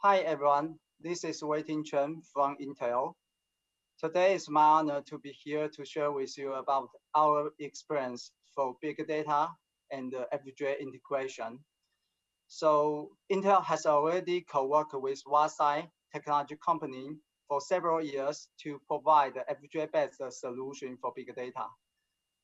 Hi everyone, this is Wei-Ting Chen from Intel. Today is my honor to be here to share with you about our experience for big data and FPGA integration. So Intel has already co-worked with WholeStageCodegen technology company for several years to provide the FPGA-based solution for big data.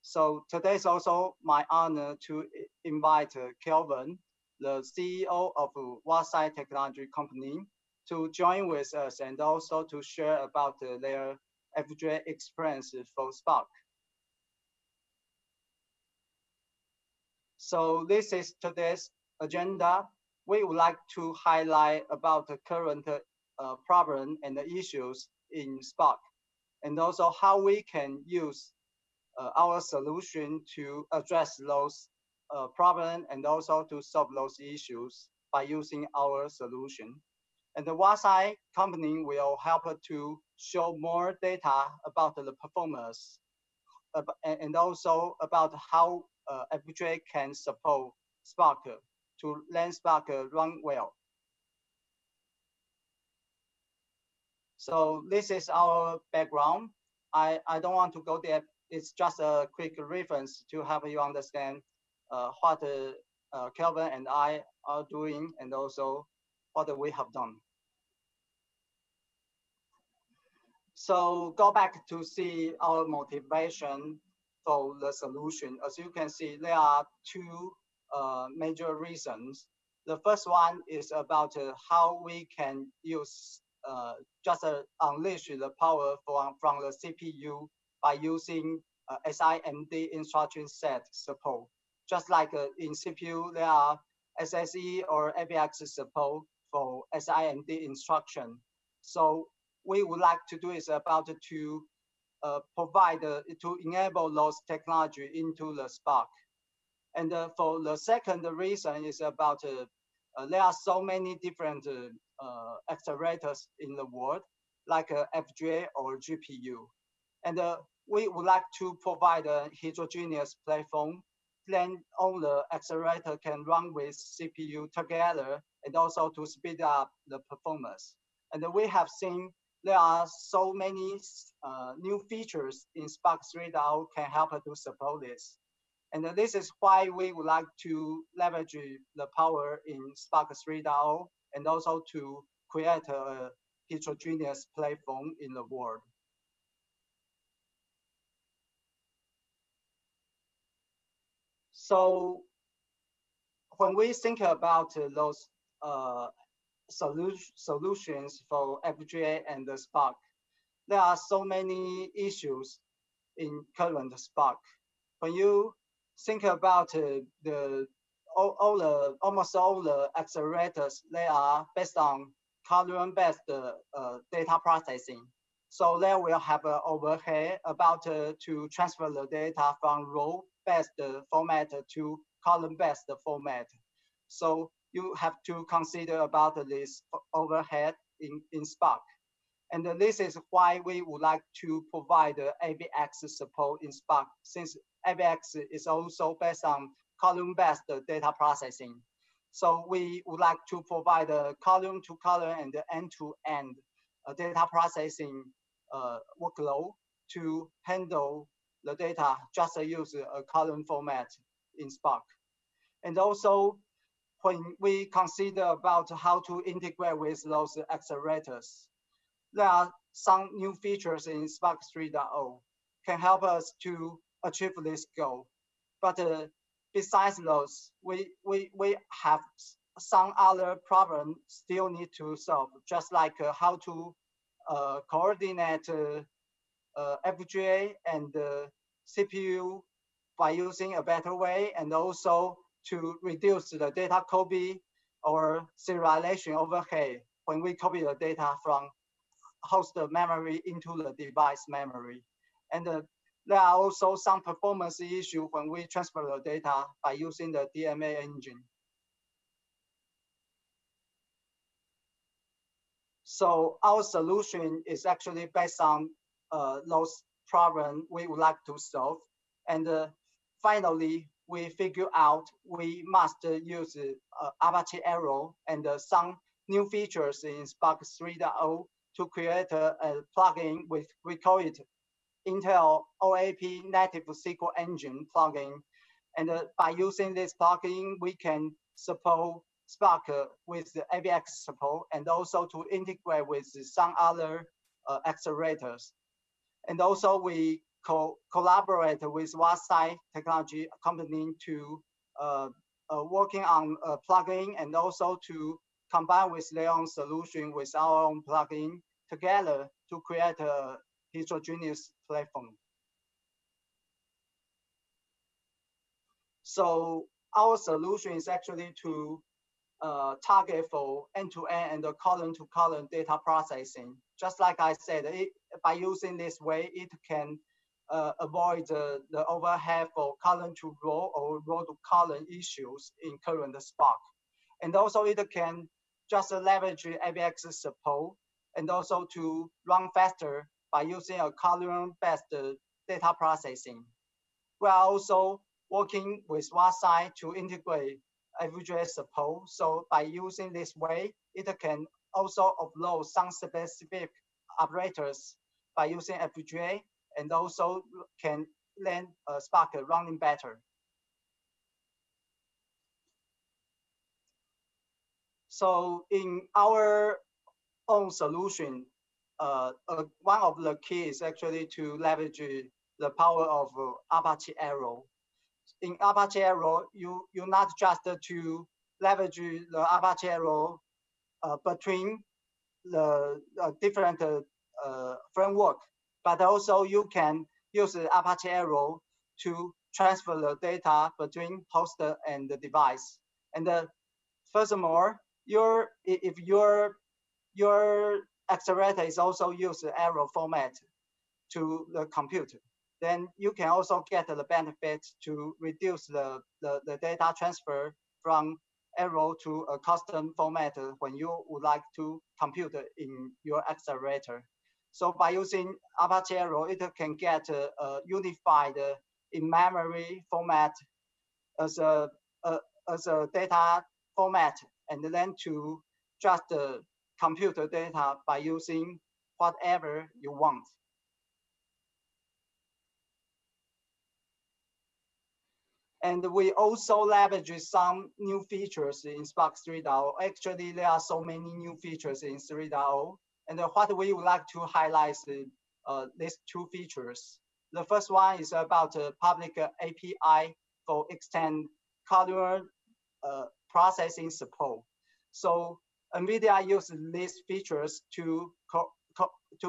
So today is also my honor to invite Kelvin, the CEO of WholeStageCodegen technology company, to join with us and also to share about their FPGA experience for Spark. So this is today's agenda. We would like to highlight about the current problem and the issues in Spark, and also how we can use our solution to address those problems and also to solve those issues by using our solution. And the WholeStageCodegen company will help to show more data about the performance and also about how FPGA can support Spark to let Spark run well. So this is our background. I don't want to go there. It's just a quick reference to help you understand what Kelvin and I are doing and also what we have done. So go back to see our motivation for the solution. As you can see, there are two major reasons. The first one is about how we can use just unleash the power from the CPU by using SIMD instruction set support. Just like in CPU, there are SSE or AVX support for SIMD instruction. So we would like to do is about to provide, to enable those technology into the Spark. And for the second reason is about there are so many different accelerators in the world, like FPGA or GPU. And we would like to provide a heterogeneous platform, then all the accelerator can run with CPU together and also to speed up the performance. And we have seen there are so many new features in Spark 3.0 can help to support this. And this is why we would like to leverage the power in Spark 3.0 and also to create a heterogeneous platform in the world. So when we think about those solutions for FPGA and the Spark, there are so many issues in current Spark. When you think about almost all the accelerators, they are based on column-based data processing. So they will have an overhead about to transfer the data from row-based format to column-based format. So you have to consider about this overhead in Spark. And this is why we would like to provide AVX support in Spark, since AVX is also based on column-based data processing. So we would like to provide a column-to-column and end-to-end data processing workload to handle the data, just use a column format in Spark. And also, when we consider about how to integrate with those accelerators, there are some new features in Spark 3.0 can help us to achieve this goal. But besides those, we have some other problems still need to solve, just like how to coordinate FPGA and CPU by using a better way, and also to reduce the data copy or serialization overhead when we copy the data from host memory into the device memory. And there are also some performance issues when we transfer the data by using the DMA engine. So our solution is actually based on those problems we would like to solve. And finally, we figure out we must use Apache Arrow and some new features in Spark 3.0 to create a plugin with, we call it Intel OAP native SQL engine plugin. And by using this plugin, we can support Spark with the AVX support and also to integrate with some other accelerators. And also we collaborate with WholeStageCodegen technology company to working on a plugin and also to combine with their own solution with our own plugin together to create a heterogeneous platform. So our solution is actually to target for end-to-end and column-to-column data processing. Just like I said, by using this way, it can avoid the overhead for column-to-row or row-to-column issues in current Spark. And also it can just leverage AVX support and also to run faster by using a column-based data processing. We are also working with WholeStageCodegen to integrate FPGA support. So by using this way, it can also offload some specific operators by using FPGA and also can let Spark running better. So in our own solution, one of the keys is actually to leverage the power of Apache Arrow. In Apache Arrow, you not just to leverage the Apache Arrow between the different framework, but also you can use the Apache Arrow to transfer the data between host and the device. And furthermore, if your accelerator is also use the Arrow format to the computer, then you can also get the benefit to reduce the data transfer from Arrow to a custom format when you would like to compute in your accelerator. So by using Apache Arrow, it can get a unified in-memory format as a data format, and then to just compute the data by using whatever you want. And we also leverage some new features in Spark 3.0. Actually, there are so many new features in 3.0. And what we would like to highlight is these two features. The first one is about public API for extend columnar processing support. So NVIDIA uses these features to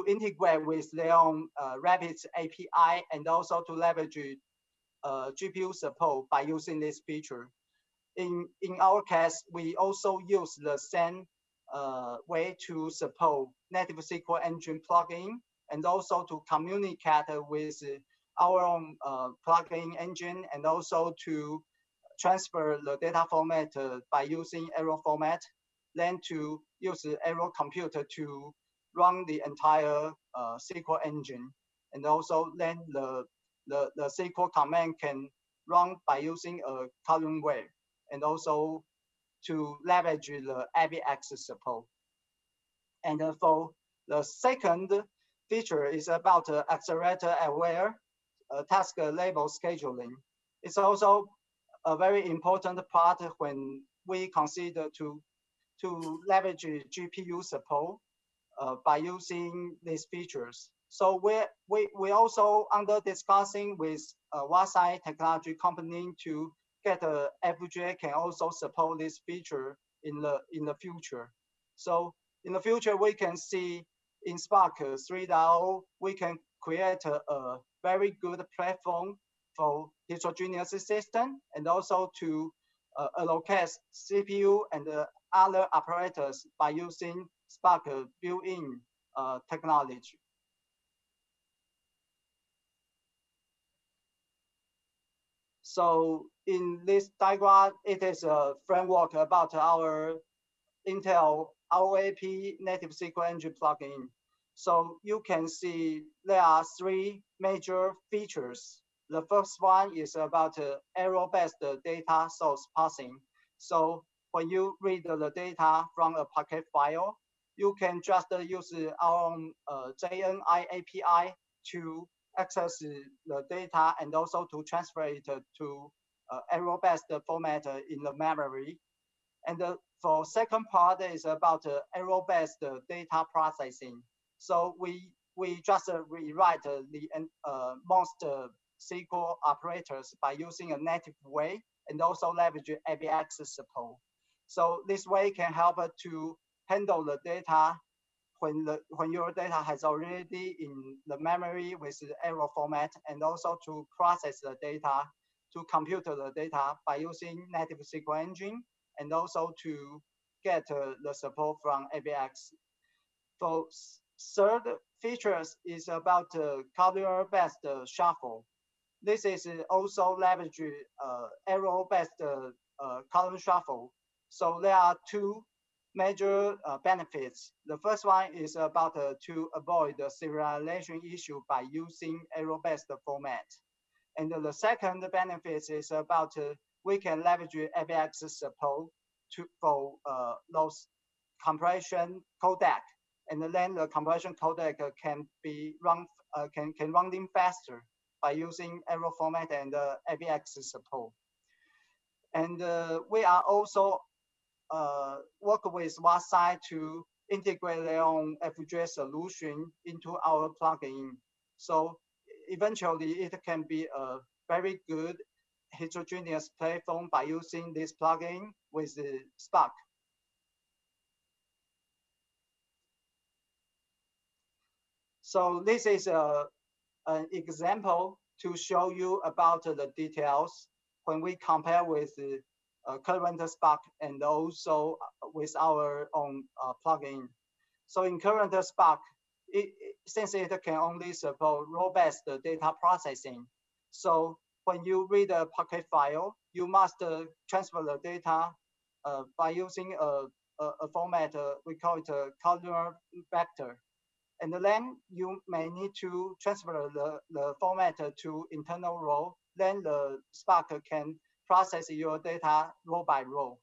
integrate with their own rapid API and also to leverage GPU support by using this feature. In our case, we also use the same way to support native SQL engine plugin and also to communicate with our own plugin engine and also to transfer the data format by using Arrow format, then to use the Arrow computer to run the entire SQL engine. And also then the SQL command can run by using a column web and also to leverage the AVX support. And for the second feature is about accelerator aware task label scheduling. It's also a very important part when we consider to leverage GPU support by using these features. So we also under discussing with WholeStageCodegen technology company to get a FPGA can also support this feature in the future. So in the future, we can see in Spark 3.0, we can create a very good platform for heterogeneous system and also to allocate CPU and other operators by using Spark built-in technology. So in this diagram, it is a framework about our Intel OAP native SQL engine plugin. So you can see there are three major features. The first one is about arrow-based data source parsing. So when you read the data from a Parquet file, you can just use our own JNI API to access the data and also to transfer it to arrow-based format in the memory. And for second part is about arrow-based data processing. So we just rewrite the most SQL operators by using a native way and also leverage ABX support. So this way can help to handle the data when your data has already in the memory with the arrow format, and also to process the data, to compute the data by using native SQL engine, and also to get the support from ABX. For third features is about columnar-based shuffle. This is also leverage arrow-based column shuffle. So there are two major benefits. The first one is about to avoid the serialization issue by using arrow-based format. And the second benefit is about we can leverage ABX support for those compression codec. And then the compression codec can be can running faster by using arrow format and ABX support. And we are also work with WhatsApp to integrate their own FPGA solution into our plugin. So eventually it can be a very good heterogeneous platform by using this plugin with the Spark. So this is an example to show you about the details when we compare with the current Spark and also with our own plugin. So in current Spark, since it can only support row-based data processing, so when you read a Parquet file, you must transfer the data by using a format, we call it a columnar vector. And then you may need to transfer the format to internal row. Then the Spark can process your data row by row.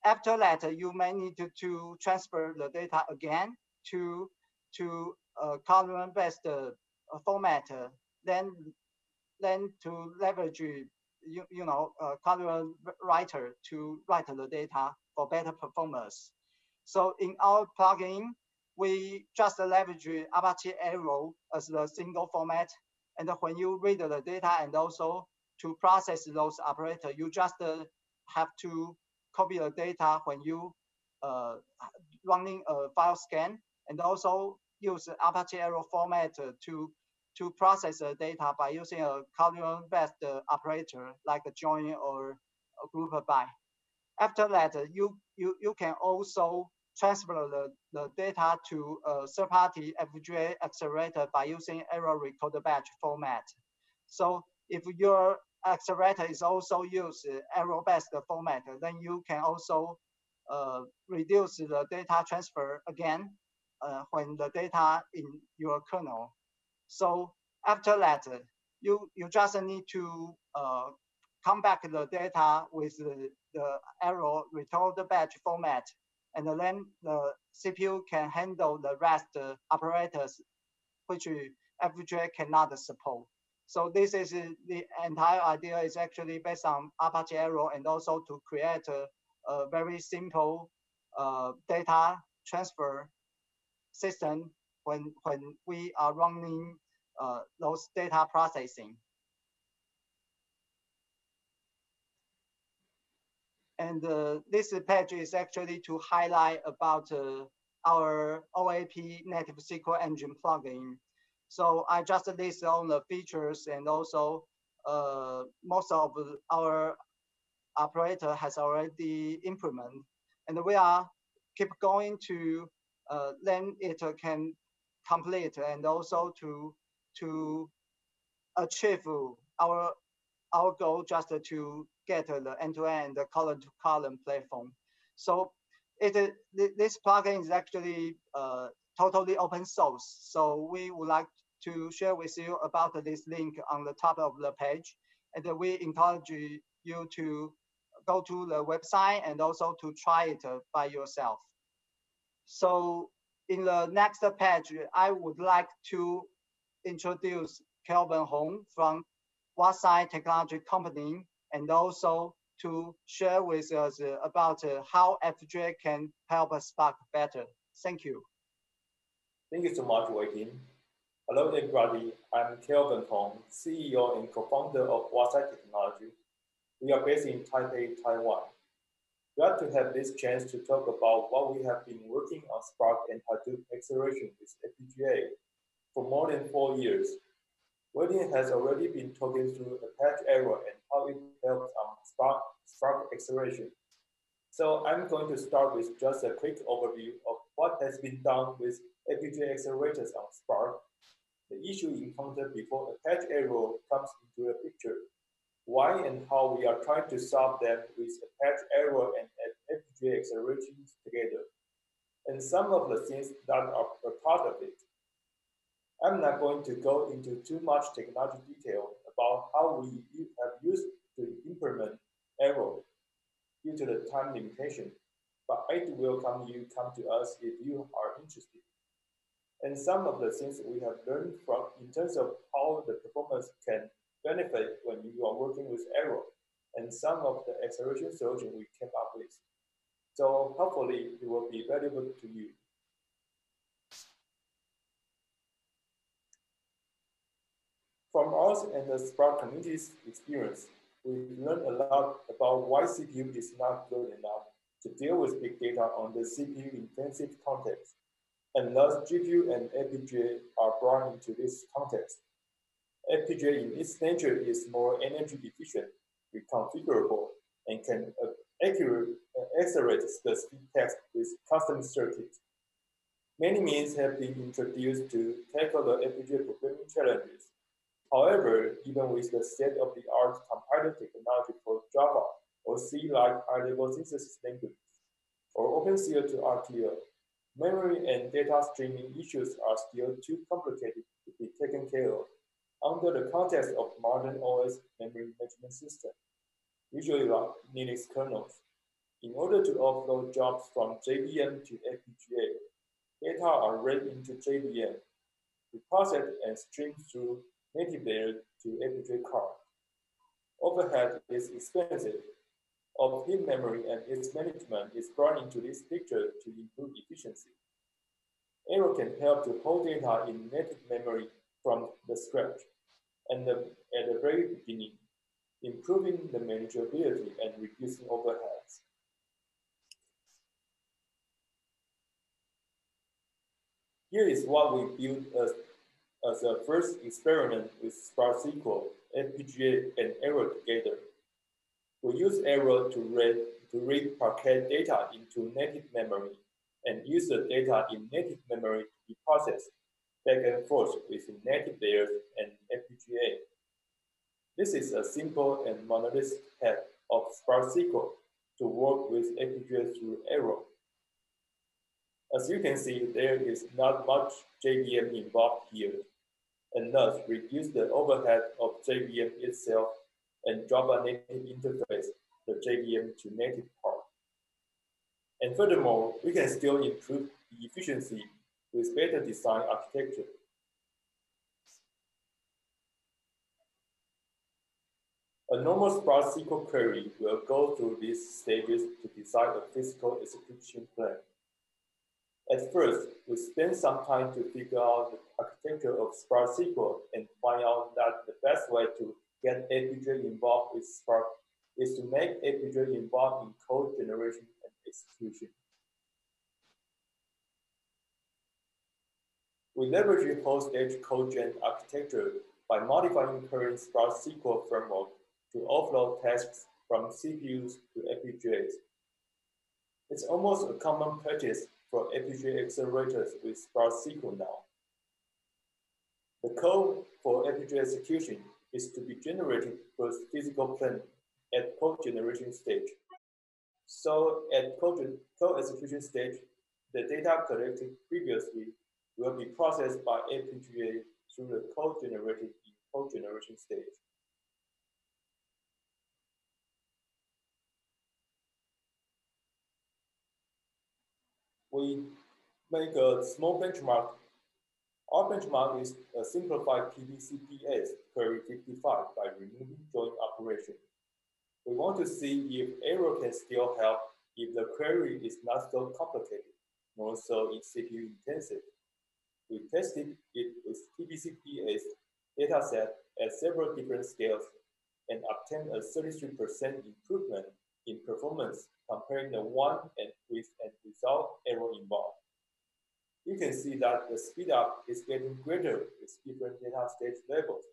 After that, you may need to transfer the data again to column-based format. Then to leverage column writer to write the data for better performance. So in our plugin, we just leverage Apache Arrow as the single format. And when you read the data and also to process those operators, you just have to copy the data when you running a file scan, and also use Apache Arrow format to process the data by using a column-based operator like a join or a group by. After that, you can also transfer the data to a third-party FPGA accelerator by using Arrow Recorder Batch format. So if your accelerator is also use Arrow-based format, then you can also reduce the data transfer again when the data in your kernel. So after that, you just need to come back the data with the Arrow Recorder Batch format, and then the CPU can handle the rest operators which FPGA cannot support. So this is the entire idea is actually based on Apache Arrow, and also to create a very simple data transfer system when we are running those data processing. And this page is actually to highlight about our OAP native SQL engine plugin. So I just list all the features, and also most of our operator has already implemented. And we are keep going to then it can complete, and also to achieve our goal just to get the end-to-end column-to-column platform. So this plugin is actually totally open source. So we would like to share with you about this link on the top of the page. And we encourage you to go to the website and also to try it by yourself. So in the next page, I would like to introduce Kelvin Hong from WholeStageCodegen Technology Company, and also to share with us about how FPGA can help us Spark better. Thank you. Thank you so much, Wei Ting. Hello, everybody. I'm Kelvin Hong, CEO and co-founder of WholeStageCodegen Technology. We are based in Taipei, Taiwan. Glad to have this chance to talk about what we have been working on Spark and Hadoop acceleration with FPGA for more than 4 years. Wei Ting has already been talking through Apache Arrow and how it helps on Spark acceleration. So I'm going to start with just a quick overview of what has been done with FPGA accelerators on Spark, the issue encountered before Apache Arrow comes into the picture, why and how we are trying to solve them with Apache Arrow and FPGA accelerations together, and some of the things that are a part of it. I'm not going to go into too much technology detail about how we have used to implement Arrow due to the time limitation, but I do welcome you come to us if you are interested. And some of the things we have learned from in terms of how the performance can benefit when you are working with Arrow, and some of the acceleration solution we came up with. So hopefully it will be valuable to you. From us and the Spark community's experience, we've learned a lot about why CPU is not good enough to deal with big data on the CPU-intensive context, and thus GPU and FPGA are brought into this context. FPGA in its nature is more energy efficient, reconfigurable, and can accelerate specific tasks with custom circuits. Many means have been introduced to tackle the FPGA programming challenges. However, even with the state-of-the-art compiler technology for Java or C-like high-level synthesis language, or OpenCL to RTL, memory and data streaming issues are still too complicated to be taken care of under the context of modern OS memory management system, usually like Linux kernels. In order to offload jobs from JVM to FPGA, data are read into JVM, deposited and streamed through native layer to FPGA card. Overhead is expensive. Of heap memory and its management is brought into this picture to improve efficiency. Arrow can help to hold data in native memory from the scratch and at the very beginning, improving the manageability and reducing overheads. Here is what we built as a first experiment with Spark SQL, FPGA, and Arrow together. We use Arrow to read packet data into native memory and use the data in native memory to be processed back and forth within native layers and FPGA. This is a simple and monolithic path of Spark SQL to work with FPGA through Arrow. As you can see, there is not much JVM involved here, and thus reduce the overhead of JVM itself and Java native interface the JVM to native part. And furthermore, we can still improve the efficiency with better design architecture. A normal Spark SQL query will go through these stages to decide a physical execution plan. At first, we spend some time to figure out the architecture of Spark SQL and find out that the best way to get FPGA involved with Spark is to make FPGA involved in code generation and execution. We leverage WholeStageCodegen architecture by modifying current Spark SQL framework to offload tasks from CPUs to FPGAs. It's almost a common practice for FPGA accelerators with Spark SQL now. The code for FPGA execution is to be generated for physical plan at code generation stage. So at code execution stage, the data collected previously will be processed by FPGA through the code generated in code generation stage. we make a small benchmark. Our benchmark is a simplified PBCPS query 55 by removing join operation. We want to see if error can still help if the query is not so complicated, nor so CPU intensive. We tested it with PBCPS dataset at several different scales and obtained a 33% improvement in performance comparing the one and with and without error involved. You can see that the speed up is getting greater with different data stage levels.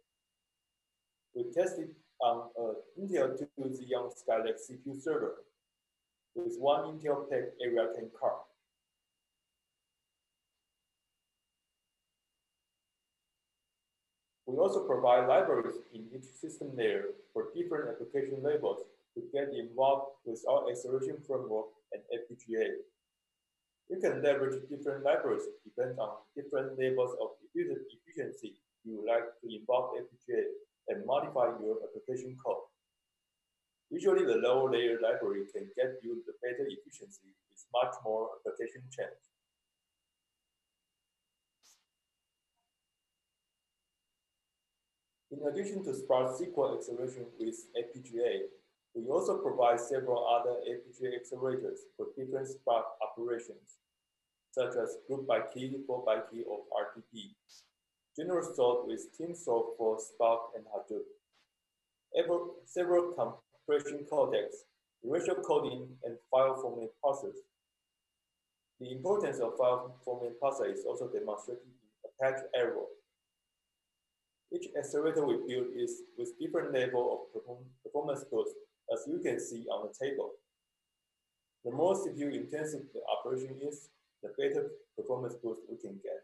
We tested on an Intel 2 Xeon Skylake CPU server with one Intel PEC Area 10 card. We also provide libraries in each system layer for different application levels to get involved with our acceleration framework and FPGA. You can leverage different libraries depending on different levels of efficiency you would like to involve FPGA and modify your application code. Usually, the lower layer library can get you the better efficiency with much more application change. In addition to Spark SQL acceleration with FPGA, we also provide several other FPGA accelerators for different Spark operations, such as group by key, 4 by key, or RTP. General sort with team sort for Spark and Hadoop. Several compression codecs, ratio coding, and file format parsers. The importance of file format parser is also demonstrated in Apache Arrow. Each accelerator we build is with different level of performance boost, as you can see on the table. The more CPU intensive the operation is, the better performance boost we can get.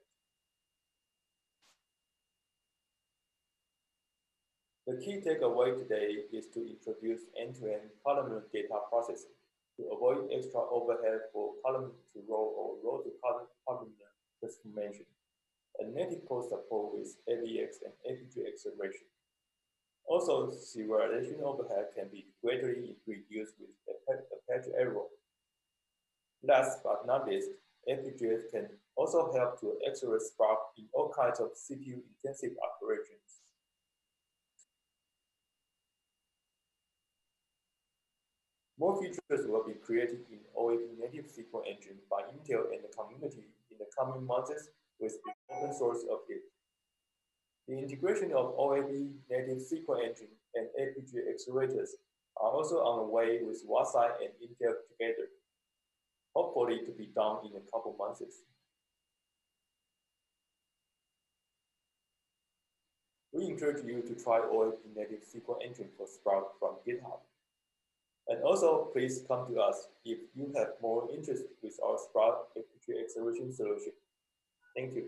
The key takeaway today is to introduce end-to-end columnar data processing to avoid extra overhead for column to row or row to columnar transformation. A native code support with AVX and FPGA acceleration. Also, serialization overhead can be greatly reduced with Apache Arrow. Last but not least, FPGAs can also help to accelerate Spark in all kinds of CPU-intensive operations. More features will be created in OAB native SQL engine by Intel and the community in the coming months with the open source of it. The integration of OAB native SQL engine and FPGA accelerators are also on the way with WhatsApp and Intel together, hopefully to be done in a couple months. We encourage you to try OAB native SQL engine for Spark from GitHub. And also, please come to us if you have more interest with our Spark FPGA acceleration solution. Thank you.